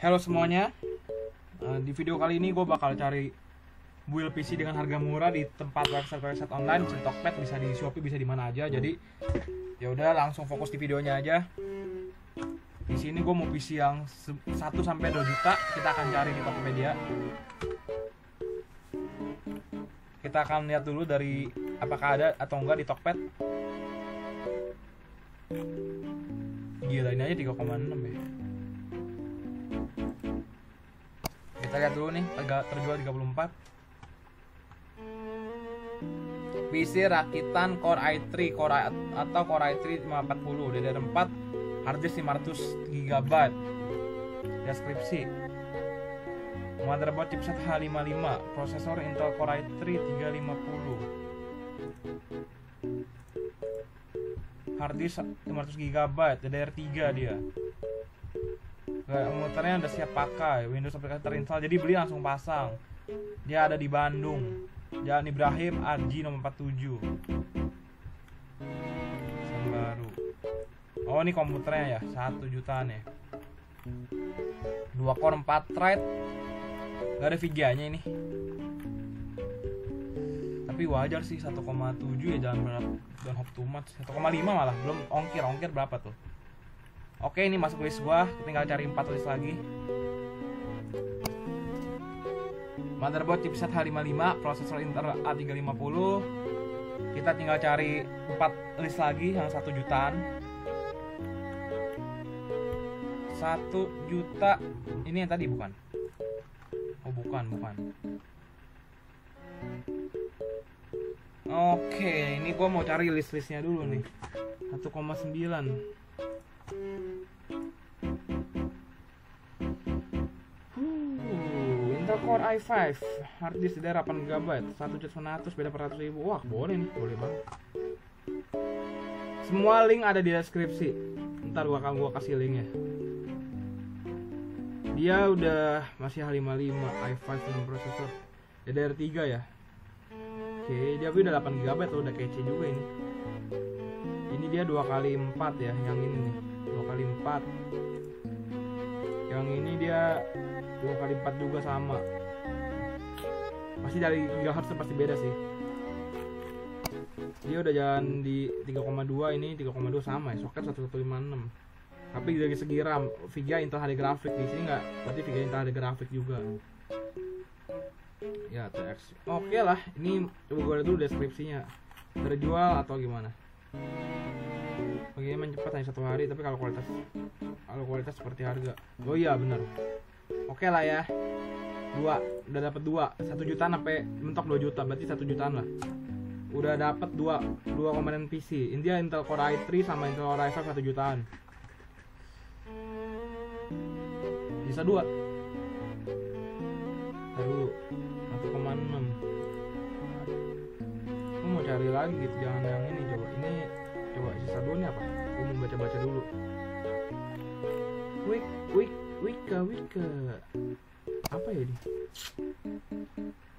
Halo semuanya, di video kali ini gue bakal cari build PC dengan harga murah di tempat website online, bisa di Tokped, bisa di Shopee, bisa di mana aja. Jadi ya udah langsung fokus di videonya aja. Di sini gue mau PC yang 1 sampai 2 juta, kita akan cari di Tokopedia. Kita akan lihat dulu dari apakah ada atau enggak di Tokped. Gila, ini aja 3,6 ya. Kita lihat dulu nih, harga terjual 34. PC rakitan Core i3 atau Core i3 540 DDR4, harddisk 500 GB. Deskripsi: motherboard chipset H55, prosesor Intel Core i3 350, harddisk 500 GB, DDR3 dia. Komputernya udah siap pakai, Windows aplikasi terinstall, jadi beli langsung pasang. Dia ada di Bandung, Jalan Ibrahim Arji nomor 47, baru. Oh, ini komputernya ya, 1 jutaan ya. 2 core 4 thread, gak ada VGA-nya ini. Tapi wajar sih 1,7 ya, jangan hope too much. 1,5 malah, belum ongkir berapa tuh. Oke, ini masuk list gua, tinggal cari 4 list lagi. Motherboard chipset H55, prosesor Intel A350. Kita tinggal cari 4 list lagi yang 1 jutaan. 1 juta. Ini yang tadi bukan? Oh, bukan. Oke, ini gua mau cari list-listnya dulu nih. 1,9. Intel Core i5, harddisk DDR 8 GB, 1.100, beda per 100.000. Wah, boleh nih, boleh banget. Semua link ada di deskripsi. Ntar gua kasih linknya. Dia udah masih H55, i5 dengan prosesor DDR3 ya. Oke, dia udah 8 GB tuh, udah kece juga ini. Ini dia 2x4 ya, yang ini nih 2x4. Yang ini dia 2x4 juga sama. Masih dari GHz pasti beda sih. Dia udah jalan di 3,2, ini 3,2 sama ya, soket 1156. Tapi dari segi RAM, VGA Intel HD grafik di sini nggak, berarti VGA Intel HD grafik juga. Ya, TX. Oke lah, ini coba gue lihat dulu deskripsinya. Terjual atau gimana? Bagaimana cepat hanya 1 hari, tapi kalau kualitas seperti harga. Oh iya benar. Oke lah ya. Udah dapat 1 jutaan sampai mentok 2 juta, berarti 1 jutaan lah. Udah dapat 2 komponen PC. Ini dia Intel Core i3 sama Intel Core i5 1 jutaan. Bisa 2. Ntar dulu 1,6. Aku mau cari lagi gitu, jangan yang ini. Coba sisa 2 nih apa? Aku mau baca dulu. Wika. Apa ya ini?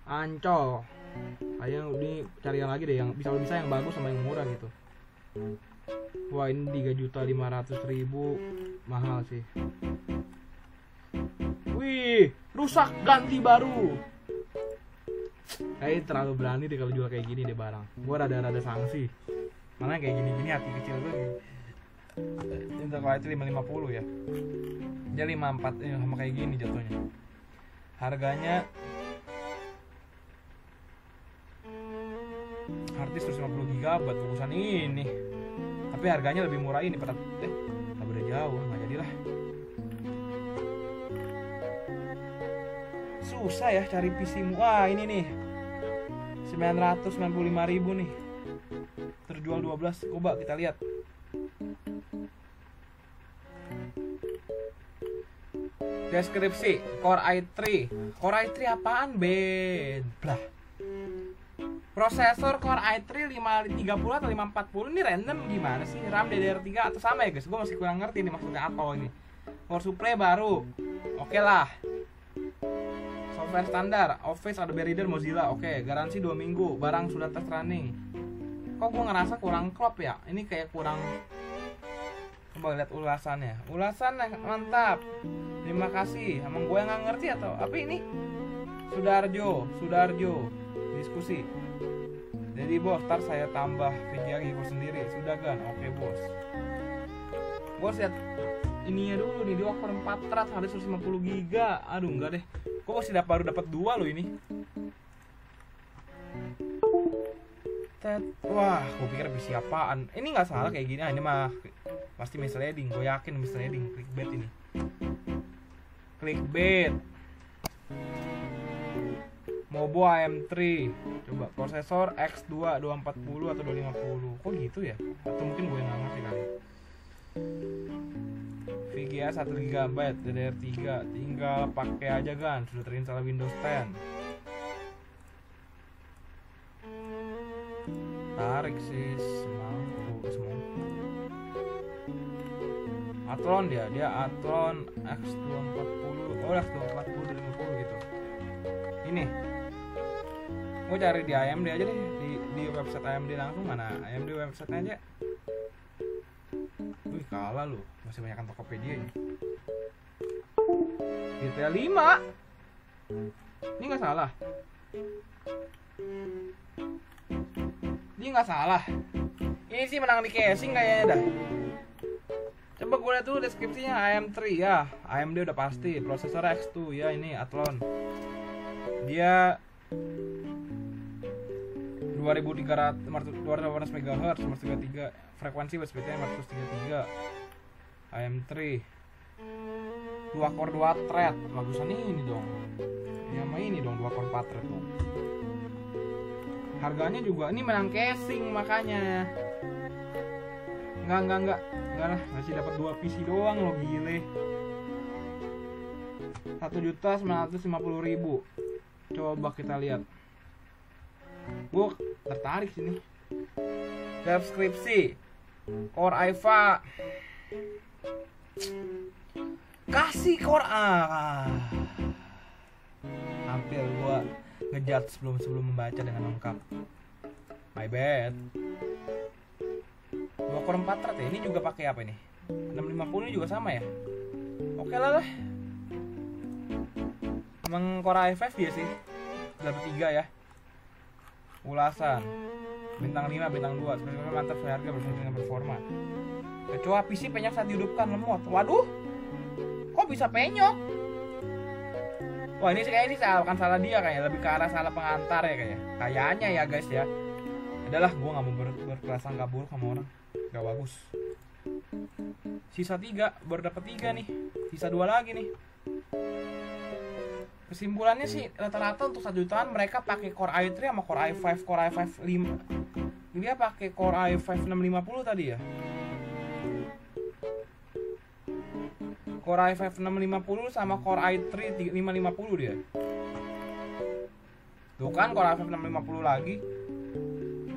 Ancol. Ayo ini cari yang lagi deh, yang bisa yang bagus sama yang murah gitu. Wah, ini 3.500.000, mahal sih. Wih, rusak, ganti baru. Kayaknya terlalu berani deh kalau jual kayak gini deh barang. Gua rada sanksi. Mana kayak gini hati kecil gue. Intel Core i3 550 ya. Dia 54 sama kayak gini jatuhnya. Harganya harddisk 150 GB urusan ini. Tapi harganya lebih murah ini pada tak beda jauh, nggak jadilah. Susah ya cari PC. Wah, ini nih 995.000 nih. Terjual 12. Coba kita lihat. Deskripsi: Core i3. Core i3 apaan, Ben? Blah. Prosesor Core i3 530 atau 540 ini random gimana sih? RAM DDR3 atau sama ya, guys? Gue masih kurang ngerti nih maksudnya apa ini. Power supply baru. Oke lah. Software standar, Office, Adobe Reader, Mozilla. Oke, garansi 2 minggu. Barang sudah test running. Kok gue ngerasa kurang klop ya? Ini kayak kurang Coba lihat ulasannya. Ulasan yang mantap. Terima kasih. Emang gue yang nggak ngerti atau apa ini? Sudarjo diskusi. Jadi bos, ntar saya tambah VGA ikut sendiri. Sudah kan? Oke bos. Bos lihat ininya dulu nih, dia Core 4 teras ada 150 giga. Aduh enggak deh. Kok masih baru dapat 2 loh ini. Wah, gue pikir PC apaan. Ini nggak salah kayak gini. Ini mah pasti misleading. Gue yakin misleading. Clickbait ini. Clickbait. Mobo AM3. Coba prosesor X2 240 atau 250. Kok gitu ya? Atau mungkin gue yang nggak ngerti kali. VGA 1 GB DDR3. Tinggal pakai aja kan. Sudah terinstall Windows 10. Tarik sih semangku. Athlon dia Athlon X240. Oh, X240 250 gitu. Ini gue cari di AMD aja deh, di website AMD langsung. Mana AMD website aja. Wih, kalah lu, masih banyak kan Tokopedia ini. GTA 5 ini nggak salah. Ini nggak salah. Ini sih menang di casing kayaknya dah. Coba gue lihat dulu deskripsinya. AM3 ya, AMD udah pasti. Prosesor X2 ya, ini Athlon. Dia 218 MHz 133, frekuensi speednya 433. AM3 2 core 2 thread. Bagusan ini dong. Ya sama ini dong 2 core 4 thread dong. Harganya juga ini menang casing makanya. Enggak lah, masih dapat 2 PC doang lo, gile. 1.950.000. Coba kita lihat. Gue tertarik sini. Deskripsi Core i5. Kasih Core hampir gue ngejudge sebelum membaca dengan lengkap. My bad. 2 core 4 thread ya. Ini juga pakai apa ini? 650 ini juga sama ya? Oke lah. Emang Core i5 dia sih. Dapat 3 ya. Ulasan bintang 5, bintang 2. Sebenarnya mantap, harga berfungsi dengan performa. Kecoa PC penyok saat dihidupkan lemot. Waduh, kok bisa penyok? Wah, ini kayaknya akan salah dia, kayak lebih ke arah salah pengantar ya kayaknya ya guys ya. Adalah, gue nggak mau berprasangka buruk sama orang, gak bagus. Sisa 3, baru dapat 3 nih. Sisa 2 lagi nih. Kesimpulannya sih rata-rata untuk 1 jutaan mereka pakai Core i3 sama Core i5. Core i5 5. Dia pakai Core i5 650 tadi ya. Core i5 650 sama Core i3 550 dia. Tuh kan Core i5 650 lagi.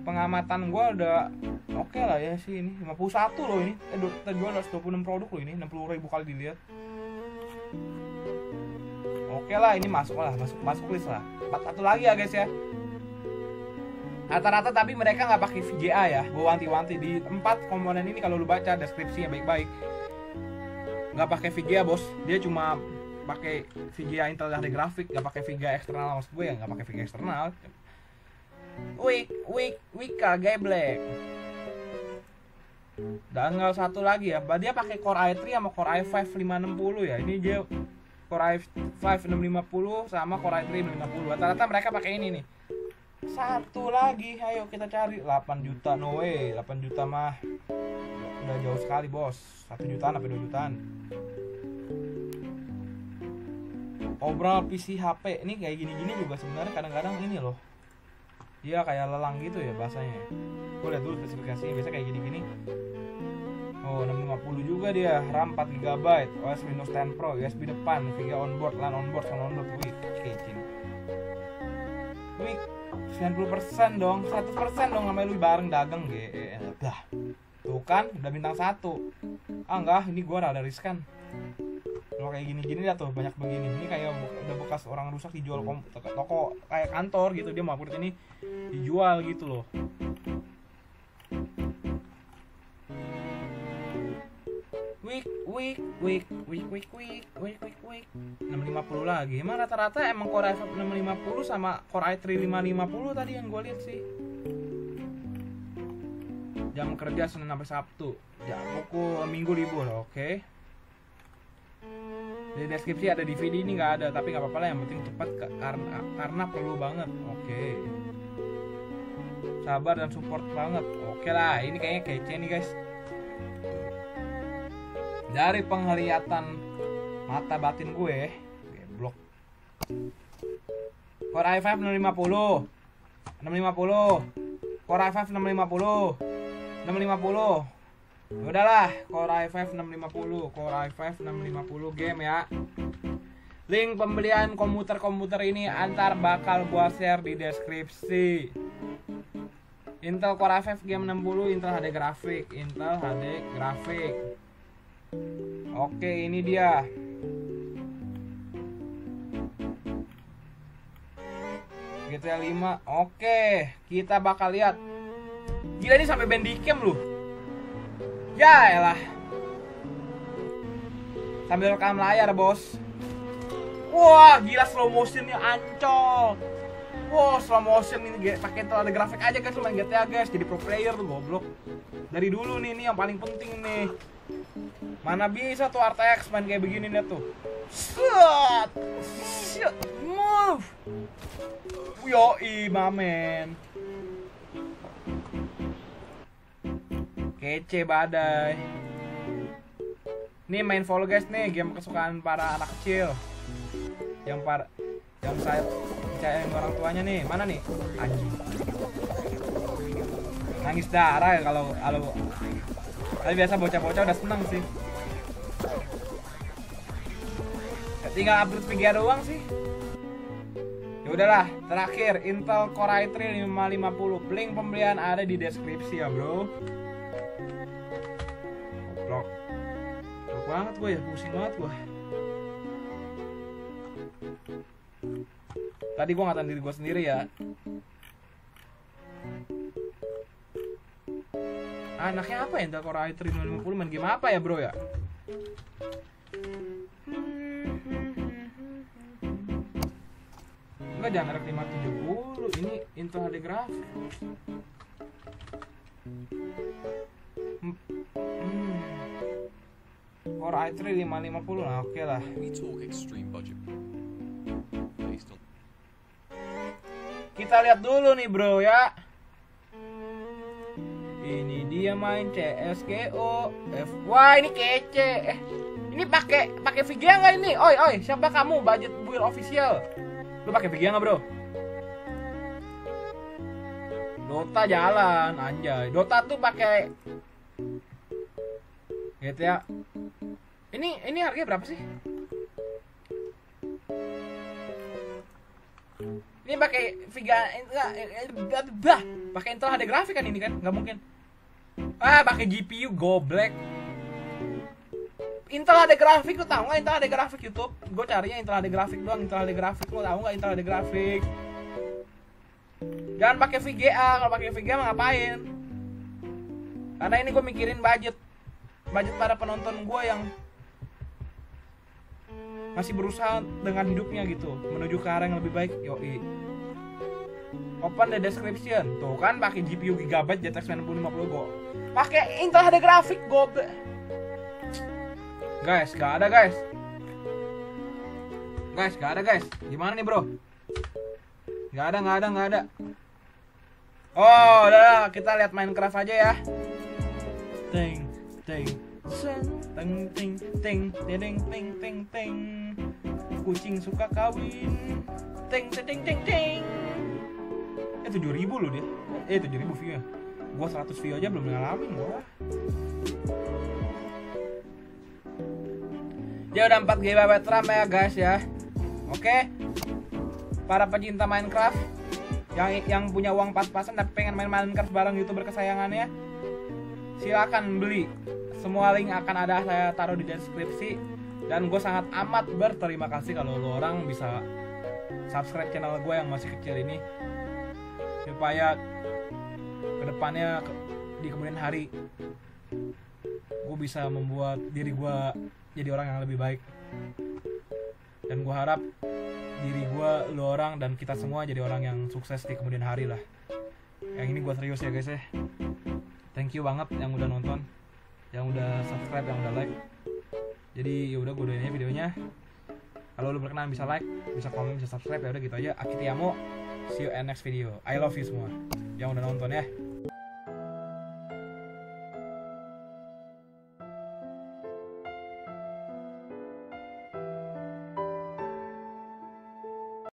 Pengamatan gue udah oke lah ya sih ini. 51 loh ini. Kita jual 126 produk loh ini. 60.000 kali dilihat. Oke lah, ini masuk list lah. 41 lagi ya guys ya. Rata-rata tapi mereka nggak pakai VGA ya. Gue wanti-wanti di 4 komponen ini kalau lu baca deskripsinya baik-baik. Nggak pakai VGA bos. Dia cuma pakai VGA Intel dari grafik, nggak pakai VGA eksternal. Maksud gue ya nggak pakai VGA eksternal. Wika geblek. Dan tinggal 1 lagi ya. Dia pakai Core i3 sama Core i5 560 ya. Ini dia Core i5 650 sama Core i3 550. Rata-rata mereka pakai ini nih. 1 lagi, ayo kita cari. 8 juta, no way. 8 juta mah udah jauh sekali bos. 1 jutaan sampai 2 jutaan. Overall PC HP ini kayak gini-gini juga sebenarnya kadang-kadang ini loh. Dia kayak lelang gitu ya bahasanya. Gue lihat dulu spesifikasinya, biasa kayak gini-gini. Oh, 650 juga dia, RAM 4 GB, OS Windows 10 Pro, USB depan, VGA onboard, LAN onboard, sound onboard. Wih, kecil. Wih, 90% dong, 100% dong sama lu bareng dagang dah. Tuh kan, udah bintang 1. Enggak, ini gua rada riskan. Kalau kayak gini-gini dah tuh, banyak begini. Ini kayak udah bekas orang rusak dijual toko kayak kantor gitu. Dia mau upload ini dijual gitu loh. quick 650 lagi. Emang rata-rata emang Core i5 650 sama Core i3 550 tadi yang gue lihat sih. Jam kerja Senin sampai Sabtu. Ya, pukul Minggu libur, oke. Di deskripsi ada DVD, ini nggak ada, tapi nggak apa-apa lah, yang penting cepat karena perlu banget. Oke. Sabar dan support banget. Oke lah, ini kayaknya kece nih guys. Dari penglihatan mata batin gue, blok. Core i5 650. Core i5 650. Udahlah, Core i5 650 game ya. Link pembelian komputer ini antar bakal gua share di deskripsi. Intel Core i5 game 60, Intel HD grafik. Oke, ini dia. GTA 5. Oke, kita bakal lihat. Gila, ini sampai Bandicam loh. Ya elah. Sambil rekam layar, bos. Wah, gila slow motionnya ancol. Wah, slow motion ini pakai Intel ada grafik aja guys, lu main GTA guys, jadi pro player tuh goblok. Dari dulu nih, ini yang paling penting nih. Mana bisa tuh RTX main kayak begini nih tuh. Shit, move. Yoi, mamen. Kece badai. Nih main Fall Guys nih, game kesukaan para anak kecil. Yang saya percayain orang tuanya nih. Mana nih? Anjing. Nangis darah ya kalau tapi biasa bocah-bocah udah seneng sih. Tinggal upgrade VGA doang sih. Ya udahlah, terakhir Intel Core i3 550. Link pembelian ada di deskripsi ya, bro. Goblok. Goblok banget gue ya, pusing banget gue. Tadi gue ngatain diri gue sendiri ya. Anaknya apa ya Intel Core i3 550, main game apa ya bro ya? Enggak, jangan RX 570, ini Intel HD grafik. Core i3 550, nah oke lah. Kita lihat dulu nih bro ya. Ini dia main CSGO. Wah, ini kece. Ini pakai VGA nggak ini? Oi, siapa kamu? Budget build official. Lu pakai VGA nggak bro? Dota jalan, anjay. Dota tuh pakai GTA. Ini harganya berapa sih? Ini pakai VGA enggak, pakai Intel HD grafik kan ini kan? Nggak mungkin. Pakai GPU goblek. Intel HD grafik, lu tahu nggak Intel HD grafik YouTube? Gue carinya Intel HD grafik doang, Intel HD grafik, lu tahu nggak Intel HD grafik? Jangan pakai VGA, kalau pakai VGA mah ngapain? Karena ini gue mikirin budget para penonton gue yang masih berusaha dengan hidupnya gitu, menuju ke arah yang lebih baik. Yoi. Open the description. Tuh kan pakai GPU Gigabyte GTX 9050 go. Pakai Intel HD grafik goblok. Guys, gak ada guys. Gak ada guys. Gimana nih bro? Gak ada. Oh, udah, kita lihat Minecraft aja ya. Ting. Kucing suka kawin. Ting. 7.000 loh dia. 7.000 view ya. Gua 100 view aja belum ngalamin gua. Dia udah 4 GB RAM ya guys ya. Oke. Para pecinta Minecraft yang punya uang pas-pasan tapi pengen main Minecraft bareng YouTuber kesayangannya, silakan beli. Semua link akan ada saya taruh di deskripsi. Dan gue sangat amat berterima kasih kalau lo orang bisa subscribe channel gue yang masih kecil ini, supaya kedepannya di kemudian hari gue bisa membuat diri gue jadi orang yang lebih baik. Dan gue harap diri gue, lu orang, dan kita semua jadi orang yang sukses di kemudian hari lah. Yang ini gue serius ya guys ya. Thank you banget yang udah nonton, yang udah subscribe, yang udah like. Jadi yaudah gue doain aja videonya. Kalau lu berkenan bisa like, bisa komen, bisa subscribe, ya udah gitu aja. Akitiamo, see you in next video. I love you semua yang udah nonton ya.